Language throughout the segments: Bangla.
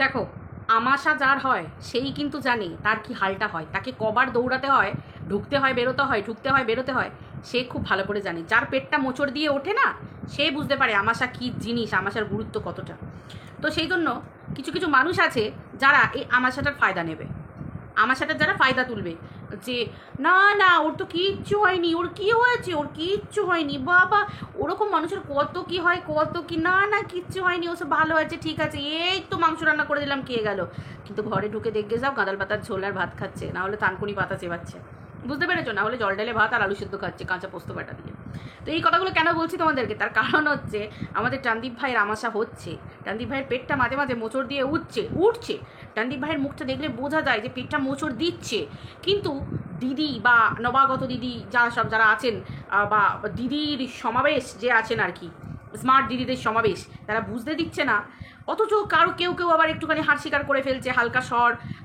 দেখো, আমাশা যার হয় সেই কিন্তু জানে তার কি হালটা হয়, তাকে কবার দৌড়াতে হয়, ঢুকতে হয় বেরোতে হয়, ঢুকতে হয় বেরোতে হয়, সে খুব ভালো করে জানে। যার পেটটা মোচড় দিয়ে ওঠে না, সে বুঝতে পারে আমাশা কী জিনিস, আমাশার গুরুত্ব কতটা। তো সেই জন্য কিছু কিছু মানুষ আছে যারা এই আমাশাটার ফায়দা নেবে, আমাশাটার যারা ফায়দা তুলবে, যে না না ওর তো কিচ্ছু হয়নি, ওর কী হয়েছে, ওর কিচ্ছু হয়নি, বাবা ওরকম মানুষের কত কি হয়, কত কি, না না কিচ্ছু হয়নি, ওসব ভালো হয়েছে, ঠিক আছে, এই তো মাংস রান্না করে দিলাম খেয়ে গেল, কিন্তু ঘরে ঢুকে দেখবে যাও গাঁদাল পাতার ঝোল আর ভাত খাচ্ছে, না হলে থানকুনি পাতা চেবাচ্ছে, বুঝতে পেরেছো, না হলে জল ডালে ভাত আর আলু সেদ্ধ খাচ্ছে কাঁচা পোস্ত বাটা দিয়ে। তো এই কথাগুলো কেন বলছি তোমাদেরকে, তার কারণ হচ্ছে আমাদের টানদীপ ভাইয়ের আমাশা হচ্ছে, টানদীপ ভাইয়ের পেটটা মাঝে মাঝে মোচড় দিয়ে উঠছে, টানদীপ ভাইয়ের মুখটা দেখলে বোঝা যায় যে পেটটা মোচড় দিচ্ছে, কিন্তু দিদি বা নবাগত দিদি যারা আছেন, বা দিদির সমাবেশ যে আছেন আর কি, স্মার্ট দিদিদের সমাবেশ, তারা বুঝতে দিচ্ছে না। অথচ কেউ কেউ আবার একটুখানি হার স্বীকার করে ফেলছে, হালকা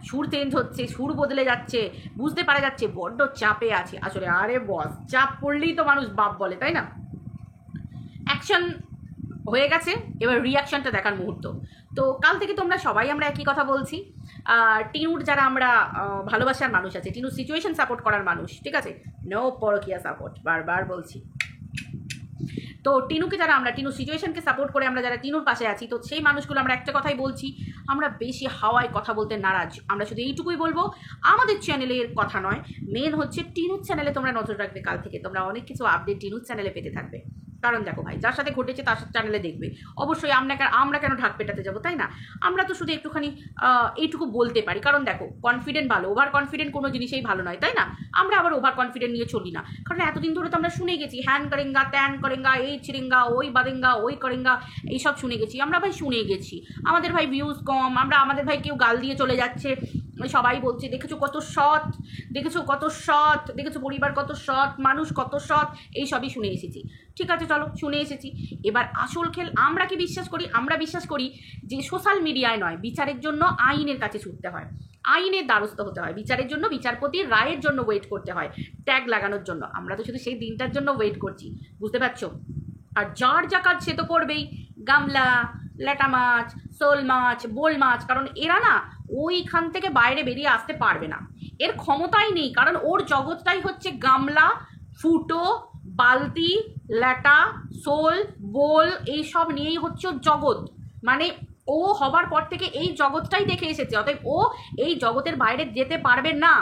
সুর চেঞ্জ হচ্ছে, সুর বদলে যাচ্ছে, বুঝতে পারা যাচ্ছে বড্ড চাপে আছে আসলে। আরে বস, চাপ পড়লেই তো মানুষ বাপ বলে, তাই না? অ্যাকশন হয়ে গেছে, এবার রিয়াকশনটা দেখার মুহূর্ত। তো কাল থেকে তোমরা সবাই আমরা একই কথা বলছি, টিনুর যারা আমরা ভালোবাসার মানুষ আছে, টিনুর সিচুয়েশন সাপোর্ট করার মানুষ, ঠিক আছে, নো পরকিয়া সাপোর্ট, বারবার বলছি। তো টিনুকে যারা আমরা টিনুর সিচুয়েশনকে সাপোর্ট করে আমরা যারা টিনুর পাশে আছি, তো সেই মানুষগুলো আমরা একটা কথাই বলছি, আমরা বেশি হাওয়ায় কথা বলতে নারাজ। আমরা শুধু এইটুকুই বলবো, আমাদের চ্যানেলের কথা নয়, মেন হচ্ছে টিনুর চ্যানেলে তোমরা নজর রাখবে। কাল থেকে তোমরা অনেক কিছু আপডেট টিনুর চ্যানেলে পেতে থাকবে। কারণ দেখো ভাই, যার সাথে ঘটেছে তার চ্যানেলে দেখবে, অবশ্যই আমরা কেন ঢাক পেটাতে যাবো, তাই না? আমরা তো শুধু একটুখানি এইটুকু বলতে পারি, কারণ দেখো কনফিডেন্ট ভালো, ওভার কনফিডেন্ট কোনো জিনিসেই ভালো নয়, তাই না? আমরা আবার ওভার কনফিডেন্ট নিয়ে চলি না, কারণ এতদিন ধরে তো আমরা শুনে গেছি হ্যান করেঙ্গা, ত্যান করেঙ্গা, এই ছিরেঙ্গা, ওই বাদেঙ্গা, ওই করেঙ্গা, এইসব শুনে গেছি আমরা ভাই, শুনে গেছি। আমাদের ভাই ভিউজ কম, আমাদের ভাই কেউ গাল দিয়ে চলে যাচ্ছে, সবাই বলছে দেখেছো কত সৎ, দেখেছো পরিবার কত সৎ, মানুষ কত সৎ, এই সবই শুনে এসেছি। ঠিক আছে, চলো শুনে এসেছি, এবার আসল খেল। আমরা কি বিশ্বাস করি? আমরা বিশ্বাস করি যে সোশ্যাল মিডিয়ায় নয়, বিচারের জন্য আইনের কাছে ছুটতে হয়, আইনের দ্বারস্থ হতে হয়, বিচারের জন্য বিচারপতির রায়ের জন্য ওয়েট করতে হয়, ট্যাগ লাগানোর জন্য। আমরা তো শুধু সেই দিনটার জন্য ওয়েট করছি, বুঝতে পারছো? আর যার যা কাজ সে তো করবেই, গামলা, ল্যাটা মাছ, শোল মাছ, বোল মাছ, কারণ এরা না ওইখান থেকে বাইরে বেরিয়ে আসতে পারবে না, এর ক্ষমতাই নেই, কারণ ওর জগৎটাই হচ্ছে গামলা, ফুটো, বালতি, ল্যাটা, শোল, বোল, এইসব নিয়েই হচ্ছে ওর জগৎ। মানে ও হবার পর থেকে এই জগৎটাই দেখে এসেছে, অতএব ও এই জগতের বাইরে যেতে পারবে না।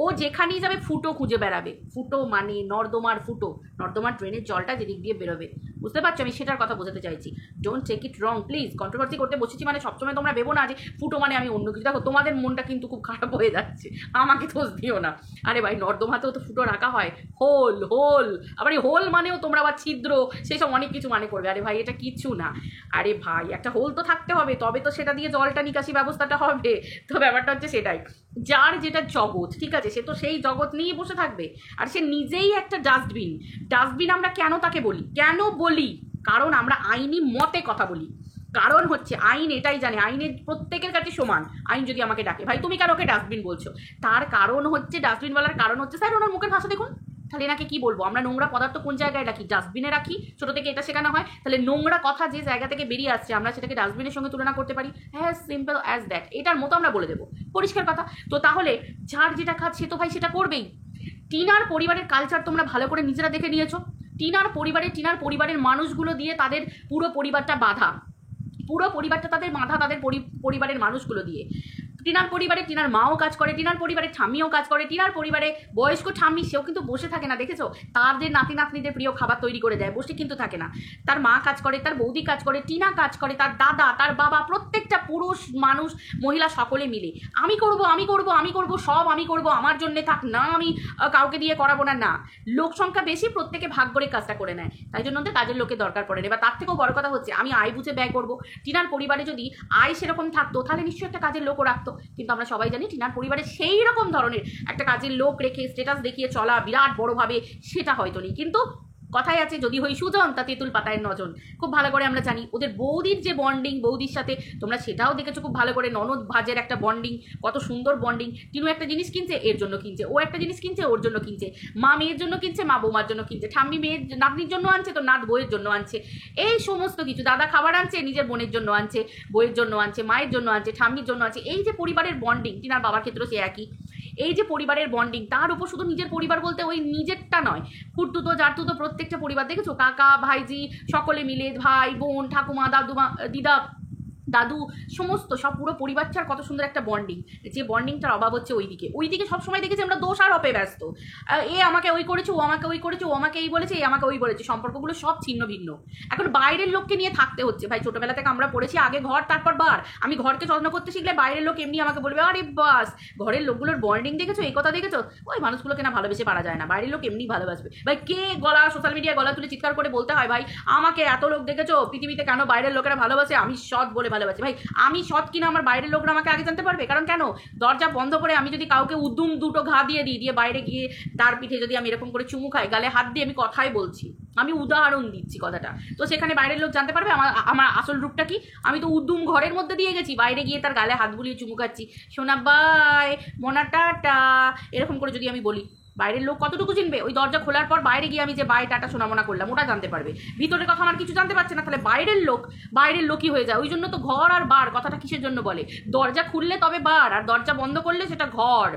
ও যেখানেই যাবে ফুটো খুঁজে বেড়াবে, ফুটো মানে নর্দমার ফুটো, নর্দমার ট্রেনের জলটা যেদিক দিয়ে বেরোবে, বুঝতে পারছো? আমি সেটার কথা বোঝাতে চাইছি, don't take it wrong please. Controversy করতে বসেছি মানে সবসময় তোমরা ভেবো না যে ফুটো মানে আমি অন্য কিছু। দেখো তোমাদের মনটা কিন্তু খুব খারাপ হয়ে যাচ্ছে, আমাকে দোষ দিও না। আরে ভাই, নর্দমাতেও তো ফুটো রাখা হয়, হোল হোল, আবার এই হোল মানেও তোমরা আবার ছিদ্র, সেসব অনেক কিছু মানে করবে। আরে ভাই, এটা কিচ্ছু না। আরে ভাই, একটা হোল তো থাকতে হবে, তবে তো সেটা দিয়ে জলটা নিকাশি ব্যবস্থাটা হবে। তো ব্যাপারটা হচ্ছে সেটাই, যার যেটা জগৎ, ঠিক আছে, সে তো সেই জগৎ নিয়েই বসে থাকবে, আর সে নিজেই একটা ডাস্টবিন। ডাস্টবিন আমরা কেন তাকে বলি, কারণ আমরা আইনি মতে কথা বলি, কারণ হচ্ছে আইন এটাই জানে, আইনের প্রত্যেকের কাছে সমান। আইন যদি আমাকে ডাকে, ভাই তুমি কেন ওকে ডাস্টবিন বলছো, তার কারণ হচ্ছে, ডাস্টবিন বলার কারণ হচ্ছে, স্যার ওনার মুখের ভাষা দেখুন, তাহলে এনাকে কি বলবো, আমরা নোংরা পদার্থ কোন জায়গায় রাখি, ডাস্টবিনে রাখি, ছোটো থেকে এটা শেখানো হয়, তাহলে নোংরা কথা যে জায়গা থেকে বেরিয়ে আসছে আমরা সেটাকে ডাস্টবিনের সঙ্গে তুলনা করতে পারি, হ্যাঁ, সিম্পল অ্যাজ দ্যাট, এটার মতো আমরা বলে দেবো, পরিষ্কার কথা। তো তাহলে যার যেটা কাজ সে তো ভাই সেটা করবেই। টিনার পরিবারের কালচার তোমরা ভালো করে নিজেরা দেখে নিয়েছো, টিনার পরিবারের মানুষগুলো দিয়ে তাদের পুরো পরিবারটা বাঁধা, তাদের পরিবারের মানুষগুলো দিয়ে। টিনার পরিবারে টিনার মাও কাজ করে, টিনার পরিবারে ঠাম্মিও কাজ করে, টিনার পরিবারে বয়স্ক ঠাম্মি, সেও কিন্তু বসে থাকে না, দেখেছো? তাদের নাতি নাতনিদের প্রিয় খাবার তৈরি করে দেয়, বসে কিন্তু থাকে না। তার মা কাজ করে, তার বৌদি কাজ করে, টিনা কাজ করে, তার দাদা, তার বাবা, প্রত্যেকটা পুরুষ মানুষ মহিলা সকলে মিলে আমি করব, সব আমি করব, আমার জন্যে থাক না, আমি কাউকে দিয়ে করাবো না, লোক সংখ্যা বেশি, প্রত্যেকে ভাগ করে কাজটা করে নেয়, তাই জন্য কাজের লোকের দরকার পড়ে না। এবার তার থেকেও বড় কথা হচ্ছে, আমি আয় বুঝে ব্যয় করবো। টিনার পরিবারে যদি আয় সেরকম থাকতো তাহলে নিশ্চয়ই একটা কাজের লোকও রাখতো, কিন্তু আমরা সবাই জানি টিনার পরিবারে সেই রকম ধরনের একটা কাজের লোক রেখে স্ট্যাটাস দেখিয়ে চলা বিরাট বড়োভাবে সেটা হয়তো নেই। কিন্তু কথায় আছে যদি হই সুজন তা তেঁতুল পাতায় নজন। খুব ভালো করে আমরা জানি ওদের বৌদির যে বন্ডিং, বৌদির সাথে তোমরা সেটাও দেখেছো খুব ভালো করে, ননদ ভাজের একটা বন্ডিং, কত সুন্দর বন্ডিং। টিনু একটা জিনিস কিনছে এর জন্য কিনছে, ও একটা জিনিস কিনছে ওর জন্য কিনছে, মা মেয়ের জন্য কিনছে, মা বৌমার জন্য কিনছে, ঠাম্মি মেয়ের নাতনির জন্য আনছে তো নাত বইয়ের জন্য আনছে, এই সমস্ত কিছু। দাদা খাবার আনছে নিজের বোনের জন্য আনছে, বইয়ের জন্য আনছে, মায়ের জন্য আনছে, ঠাম্মির জন্য আনছে। এই যে পরিবারের বন্ডিং, টিনার বাবার ক্ষেত্রেও সে একই। এই যে পরিবারের বন্ডিং, তার উপর শুধু নিজের পরিবার বলতে ওই নিজেরটা নয়, খুঁড়তুতো জারতুতো প্রত্যেকটা পরিবার দেখেছো, কাকা ভাইজি সকলে মিলে, ভাই বোন ঠাকুমা দাদুমা দিদা দাদু সমস্ত সব পুরো পরিবারটার কত সুন্দর একটা বন্ডিং। যে বন্ডিংটার অভাব হচ্ছে ওইদিকে সবসময় দেখেছি আমরা দোষ আর অপে ব্যস্ত। এ আমাকে ওই করেছে, ও আমাকে ওই করেছে, ও আমাকে এই বলেছে, এ আমাকে ওই বলেছে। সম্পর্কগুলো সব ছিন্ন ভিন্ন। এখন বাইরের লোককে নিয়ে থাকতে হচ্ছে ভাই। ছোটবেলা থেকে আমরা পড়েছি আগে ঘর তারপর বার। আমি ঘরকে যত্ন করতে শিখলে বাইরের লোক এমনি আমাকে বলবে আরে বাস ঘরের লোকগুলোর বন্ডিং দেখেছো, এই কথা দেখেছো, ওই মানুষগুলোকে না ভালোবেসে পারা যায় না, বাইরের লোক এমনি ভালোবাসবে। ভাই কে গলা সোশ্যাল মিডিয়ায় গলা তুলে চিৎকার করে বলতে হয় ভাই আমাকে এত লোক দেখেছো পৃথিবীতে কেন বাইরের লোকেরা ভালোবাসে, আমি সৎ বলে ভালোবাসি। ভাই আমি সৎ কিনা আমার বাইরের লোকরা আমাকে আগে জানতে পারবে। কারণ কেন, দরজা বন্ধ করে আমি যদি কাউকে উদ্যম দুটো ঘা দিয়ে দিই, দিয়ে বাইরে গিয়ে তার পিঠে যদি আমি এরকম করে চুমু খাই, গালে হাত দিয়ে, আমি কথাই বলছি, আমি উদাহরণ দিচ্ছি কথাটা, তো সেখানে বাইরের লোক জানতে পারবে আমার আসল রূপটা কি। আমি তো উদ্যম ঘরের মধ্যে দিয়ে গেছি, বাইরে গিয়ে তার গালে হাত বুলিয়ে চুমু খাচ্ছি, সোনা বাই মোনা টাটা এরকম করে যদি আমি বলি, বাইরের লোক কতটুকু চিনবে। ওই দরজা খোলার পর বাইরে গিয়ে আমি যে বাই টাটা সোনামোনা করলাম ওটা জানতে পারবে, ভিতরের কথা আমার কিছু জানতে পারছে না। তাহলে বাইরের লোকই হয়ে যায়। ওই জন্য তো ঘর আর বার কথাটা কিসের জন্য বলে, দরজা খুললে তবে বার, আর দরজা বন্ধ করলে সেটা ঘর,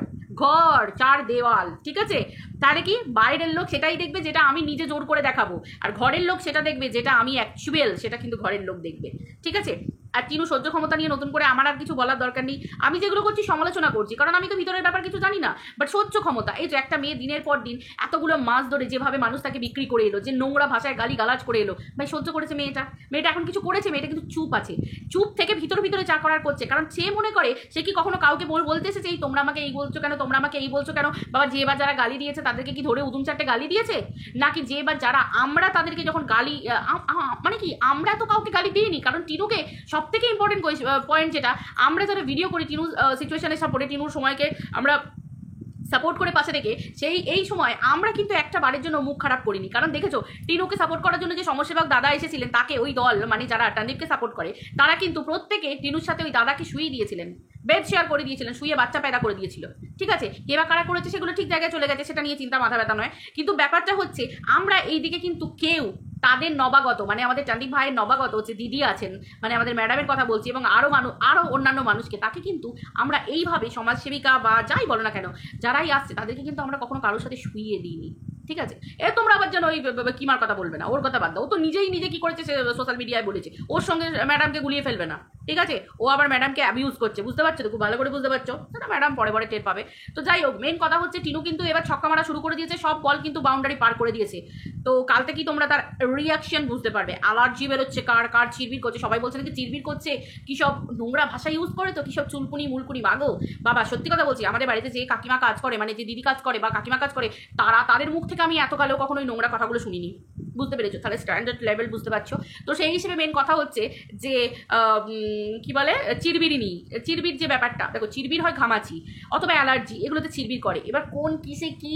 ঘর চার দেওয়াল, ঠিক আছে। তাহলে কি বাইরের লোক সেটাই দেখবে যেটা আমি নিজে জোর করে দেখাবো, আর ঘরের লোক সেটা দেখবে যেটা আমি অ্যাকচুয়াল, সেটা কিন্তু ঘরের লোক দেখবে, ঠিক আছে। আর টিনু সহ্য ক্ষমতা নিয়ে নতুন করে আমার আর কিছু বলার দরকার নেই। আমি যেগুলো করছি সমালোচনা করছি, কারণ আমি তো ভিতরের ব্যাপার কিছু জানি না। বাট সহ্য ক্ষমতা, এই যে একটা মেয়ে দিনের পর দিন এতগুলো মাস ধরে যেভাবে মানুষ তাকে বিক্রি করে এলো, যে নোংরা ভাষায় গালি গালাজ করে এলো, ভাই সহ্য করেছে মেয়েটা এখন কিছু করেছে, মেয়েটা কিন্তু চুপ আছে, চুপ থেকে ভিতরে যা করার করছে। কারণ সে মনে করে সে কি কখনো কাউকে বলতে এসেছে এই তোমরা আমাকে এই বলছো কেন, তোমরা আমাকে এই বলছো কেন, বাবা যে বা যারা গালি দিয়েছে তাদেরকে কি ধরে উদুম চারটে গালি দিয়েছে, নাকি যে বা যারা আমরা তাদেরকে যখন গালি মানে কি আমরা তো কাউকে গালি দিইনি। কারণ টিনুকে সব থেকে ইম্পর্টেন্ট পয়েন্ট যেটা, আমরা যারা ভিডিও করি টিনু সিচুয়েশনের সাপোর্টে, টিনুর সময়কে আমরা সাপোর্ট করে পাশে রেখে, এই সময় আমরা কিন্তু একটা বারের জন্য মুখ খারাপ করিনি। কারণ দেখেছো টিনুকে সাপোর্ট করার জন্য যে সমাজসেবক দাদা এসেছিলেন, তাকে ওই দল মানে যারা টানদীপকে সাপোর্ট করে তারা কিন্তু প্রত্যেকে টিনুর সাথে ওই দাদাকে শুয়ে দিয়েছিলেন, বেড শেয়ার করে দিয়েছিলেন, শুয়ে বাচ্চা পেদা করে দিয়েছিল, ঠিক আছে। কেবা কারা করেছে সেগুলো ঠিক জায়গায় চলে গেছে, সেটা নিয়ে চিন্তা মাথা ব্যথা নয়। কিন্তু ব্যাপারটা হচ্ছে আমরা এই দিকে কিন্তু কেউ তাদের নবাগত মানে আমাদের টানদীপ ভাইয়ের নবাগত হচ্ছে দিদি আছেন, মানে আমাদের ম্যাডামের কথা বলছি, এবং আরও অন্যান্য মানুষকে, তাকে কিন্তু আমরা এইভাবে সমাজসেবিকা বা যাই বলো না কেন যারাই আসছে তাদেরকে কিন্তু আমরা কখনো কারোর সাথে শুইয়ে দিইনি, ঠিক আছে। তোমরা আবার যেন ওই কিমার কথা বলবে না, ওর কথা বাদ দাও, ও তো নিজে কি করেছে সে সোশ্যাল মিডিয়ায় বলেছে, ওর সঙ্গে ম্যাডামকে গুলিয়ে ফেলবে না, ঠিক আছে। ও আবার ম্যাডামকে অ্যাবিউজ করছে, বুঝতে পারছো তো, খুব ভালো করে বুঝতে পারছো, সেটা ম্যাডাম পরে টের পাবে। তো যাই হোক, মেন কথা হচ্ছে টিনু কিন্তু এবার ছক্কা মারা শুরু করে দিয়েছে, সব বল কিন্তু বাউন্ডারি পার করে দিয়েছে। তো কাল থেকেই তোমরা তার রিয়াকশন বুঝতে পারবে, অ্যালার্জি বেরোচ্ছে, কার চিরবির করছে, সবাই বলছে নাকি চিরবির করছে, কী সব নোংরা ভাষা ইউজ করে, তো কী সব চুলকুনি মুলকুনি মাগো বাবা। সত্যি কথা বলছি, আমাদের বাড়িতে যে কাকিমা কাজ করে, মানে যে দিদি কাজ করে বা কাকিমা কাজ করে, তাদের মুখ থেকে আমি এতকালেও কখনো ওই নোংরা কথাগুলো শুনিনি, বুঝতে পেরেছো। তাহলে স্ট্যান্ডার্ড লেভেল বুঝতে পারছো। তো সেই হিসেবে মেন কথা হচ্ছে যে কি বলে চিরবির যে ব্যাপারটা, দেখো চিরবির হয় ঘামাচি অথবা অ্যালার্জি, এগুলোতে চিরবির করে। এবার কোন কিসে কি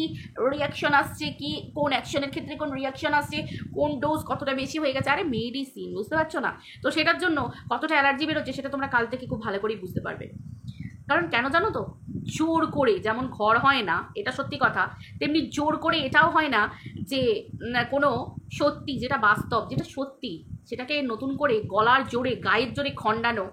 রিয়াকশন আসছে, কি কোন অ্যাকশনের ক্ষেত্রে কোন রিয়াকশন আসছে, কোন ডোজ কতটা বেশি হয়ে গেছে, আরে মেডিসিন, বুঝতে পারছো না। তো সেটার জন্য কতটা অ্যালার্জি বেরোচ্ছে সেটা তোমরা কাল থেকে খুব ভালো করেই বুঝতে পারবে। কারণ কেন জানো তো, জোর করে যেমন ঘর হয় না, এটা সত্যি কথা, তেমনি জোর করে এটাও হয় না যে কোনো সত্যি যেটা বাস্তব, যেটা সত্যি সেটাকে নতুন করে গলার জোরে গায়ের জোরে খণ্ডানো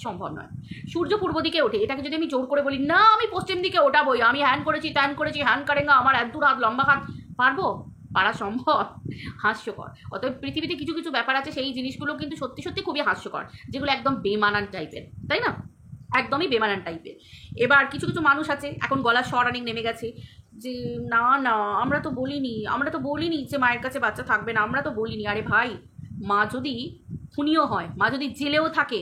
সম্ভব নয়। সূর্য পূর্ব দিকে ওঠে, এটাকে যদি আমি জোর করে বলি না আমি পশ্চিম দিকে ওঠাবোই, আমি হ্যান করেছি ত্যান করেছি, হ্যান কারেঙ্গা, আমার এত হাত লম্বা হাত, পারা সম্ভব? হাস্যকর। অতএব পৃথিবীতে কিছু কিছু ব্যাপার আছে, সেই জিনিসগুলো কিন্তু সত্যি সত্যি খুবই হাস্যকর, যেগুলো একদম বেমানান টাইপের, তাই না, একদমই বেমানান টাইপের। এবার কিছু কিছু মানুষ আছে এখন গলার স্বর অনেক নেমে গেছে, যে না আমরা তো বলিনি যে মায়ের কাছে বাচ্চা থাকবে না, আমরা তো বলিনি। আরে ভাই, মা যদি খুনিও হয়, মা যদি জেলেও থাকে,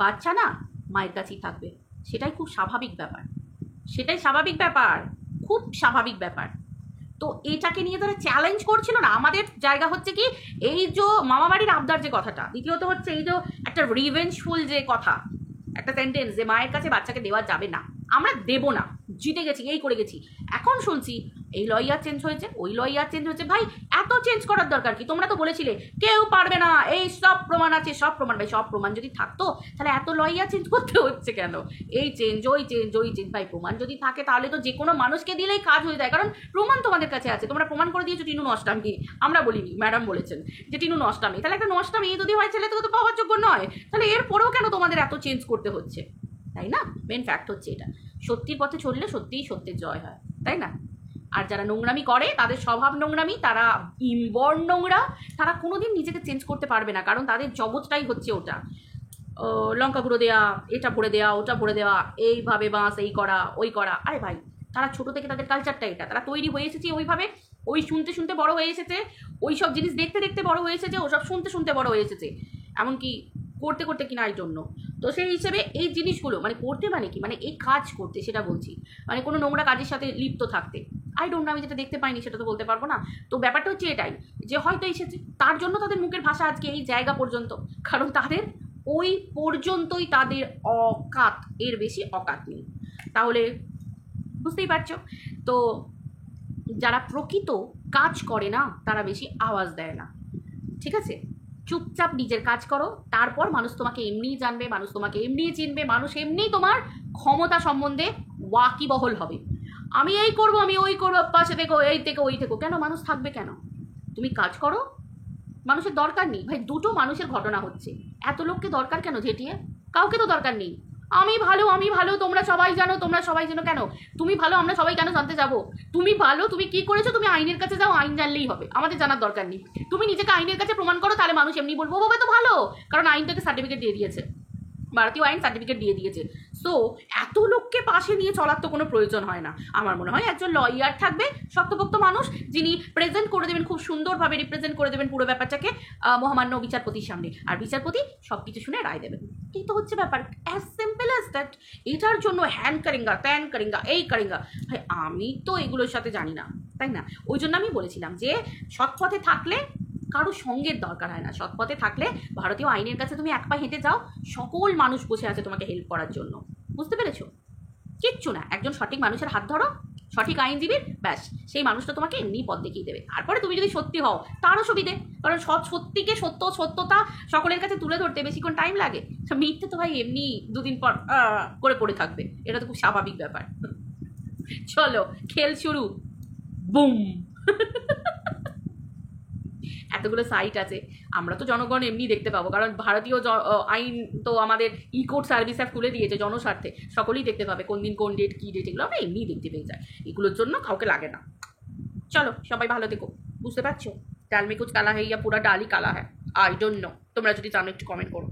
বাচ্চা না মায়ের কাছেই থাকবে, সেটাই খুব স্বাভাবিক ব্যাপার, খুব স্বাভাবিক ব্যাপার। তো এটাকে নিয়ে তারা চ্যালেঞ্জ করছিল না। আমাদের জায়গা হচ্ছে কি, এই যে মামাবাড়ির আবদার যে কথাটা, দ্বিতীয়ত হচ্ছে এই যে একটা রিভেঞ্জফুল যে কথা, একটা সেন্টেন্স যে মায়ের কাছে বাচ্চাকে দেওয়া যাবে না, আমরা দেব না, জিতে গেছি, এই করে গেছি। এখন শুনছি এই ল ইয়ার চেঞ্জ হয়েছে, ওই ল ইয়ার চেঞ্জ হয়েছে। ভাই এত চেঞ্জ করার দরকার কি? তোমরা তো বলেছিলে কেউ পারবে না, এই সব প্রমাণ আছে, সব প্রমাণ। ভাই সব প্রমাণ যদি থাকতো তাহলে এত ল ইয়ার চেঞ্জ করতে হচ্ছে কেন? এই চেঞ্জ, ওই চেঞ্জ, ওই চেঞ্জ। ভাই প্রমাণ যদি থাকে তাহলে তো যে কোনো মানুষকে দিলেই কাজ হয়ে যায়, কারণ প্রমাণ তোমাদের কাছে আছে। তোমরা প্রমাণ করে দিয়েছো টিনু নষ্টামি, আমরা বলিনি, ম্যাডাম বলেছেন যে টিনু নষ্টামি। তাহলে একটা নষ্টা মেয়ে যদি হয় ছেলে তো পাওয়ার যোগ্য নয়, তাহলে এরপরেও কেন তোমাদের এত চেঞ্জ করতে হচ্ছে? তাই না? মেন ফ্যাক্ট হচ্ছে এটা। সত্যির পথে চললে সত্যিই সত্যের জয় হয়, তাই না? আর যারা নোংরামি করে তাদের স্বভাব নোংরামি, তারা ইনবর্ন নোংরা, তারা কোনোদিন নিজেকে চেঞ্জ করতে পারবে না, কারণ তাদের জগৎটাই হচ্ছে ওটা। লঙ্কা গুঁড়ো দেওয়া, এটা ভরে দেওয়া, ওটা ভরে দেওয়া, এইভাবে বাঁশ এই করা ওই করা। আরে ভাই তারা ছোটো থেকে তাদের কালচারটা এটা, তারা তৈরি হয়ে এসেছে ওইভাবে, ওই শুনতে শুনতে বড় হয়ে এসেছে, ওই সব জিনিস দেখতে দেখতে বড় হয়ে এসেছে, ওসব শুনতে শুনতে বড় হয়ে এসেছে, এমনকি করতে করতে কিনা এই জন্য। তো সেই হিসেবে এই জিনিসগুলো মানে করতে মানে কি, মানে এই কাজ করতে, সেটা বলছি, মানে কোনো নোংরা কাজের সাথে লিপ্ত থাকতে। আই ডোন্ট নো, আমি যেটা দেখতে পাইনি সেটা তো বলতে পারবো না। তো ব্যাপারটা হচ্ছে এটাই, যে হয়তো এসেছে তার জন্য তাদের মুখের ভাষা আজকে এই জায়গা পর্যন্ত, কারণ তাদের ওই পর্যন্তই তাদের অকাত, এর বেশি অকাত নেই। তাহলে বুঝতেই পারছো তো, যারা প্রকৃত কাজ করে না তারা বেশি আওয়াজ দেয় না, ঠিক আছে? চুপচাপ নিজের কাজ করো, তারপর মানুষ তোমাকে এমনিই জানবে, মানুষ তোমাকে এমনিই চিনবে, মানুষ এমনিই তোমার ক্ষমতা সম্বন্ধে ওয়াকিবহল হবে। আমি এই করব, আমি ওই করবো, পাশে দেখো, এই থেকে ওই থেকে, কেন মানুষ থাকবে কেন? তুমি কাজ করো, মানুষের দরকার নেই। ভাই দুটো মানুষের ঘটনা হচ্ছে, এত লোককে দরকার কেন ঝেঁটিয়ে? কাউকে তো দরকার নেই। আমি ভালো, আমি ভালো, তোমরা সবাই জানো, তোমরা সবাই জানো। কেন তুমি ভালো আমরা সবাই কেন জানতে যাবো? তুমি ভালো, তুমি কি করেছো, তুমি আইনের কাছে যাও, আইন জানলেই হবে, আমাদের জানার দরকার নেই। তুমি নিজেকে আইনের কাছে প্রমাণ করো, তাহলে মানুষ এমনি বলবো বাবা তো ভালো, কারণ আইন তোকে সার্টিফিকেট দিয়ে দিয়েছে, ভারতীয় আইন সার্টিফিকেট দিয়ে দিয়েছে। সো এত লোককে পাশে নিয়ে চলার তো কোনো প্রয়োজন হয় না। আমার মনে হয় একজন লয়ার থাকবে, শক্তপোক্ত মানুষ, যিনি প্রেজেন্ট করে দেবেন, খুব সুন্দরভাবে রিপ্রেজেন্ট করে দেবেন পুরো ব্যাপারটাকে মহামান্য বিচারপতির সামনে, আর বিচারপতি সব কিছু শুনে রায় দেবেন। এই তো হচ্ছে ব্যাপার, অ্যাজ সিম্পল অ্যাজ দ্যাট। এটার জন্য হ্যান কারেঙ্গা, ত্যান কারেঙ্গা, এই কারেঙ্গা, ভাই আমি তো এগুলোর সাথে জানি না, তাই না? ওই জন্য আমি বলেছিলাম যে সৎ পথে থাকলে কারো সঙ্গের দরকার হয় না। সৎ পথে থাকলে ভারতীয় আইনের কাছে তুমি এক পা হেঁটে যাও, সকল মানুষ বসে আছে তোমাকে হেল্প করার জন্য। বুঝতে পেরেছো? কিচ্ছু না, একজন সঠিক মানুষের হাত ধরো, সঠিক আইনজীবীর, ব্যাস সেই মানুষটা তোমাকে এমনি পথ দেখিয়ে দেবে। তারপরে তুমি যদি সত্যি হও তারও সুবিধে, কারণ সত্যিকে সত্যতা সকলের কাছে তুলে ধরতে বেশিক্ষণ টাইম লাগে। মিথ্যে তো ভাই এমনি দুদিন পর করে পড়ে থাকবে, এটা তো খুব স্বাভাবিক ব্যাপার। চলো খেল শুরু, বুম। এতগুলো সাইট আছে, আমরা তো জনগণ এমনি দেখতে পাবো, কারণ ভারতীয় আইন তো আমাদের ই কোর্ট সার্ভিস অ্যাপ তুলে দিয়েছে জনস্বার্থে, সকলেই দেখতে পাবে কোন দিন কোন ডেট কী ডেট, এগুলো আমরা এমনি দেখতে পেয়ে যাই, এগুলোর জন্য কাউকে লাগে না। চলো সবাই ভালো থেকো। বুঝতে পারছো? ডাল মে কুচ কালা হ্যায় ইয়া পুরা ডালই কালা হ্যায়, আই ডোন্ট নো। তোমরা যদি জানো একটু কমেন্ট করো।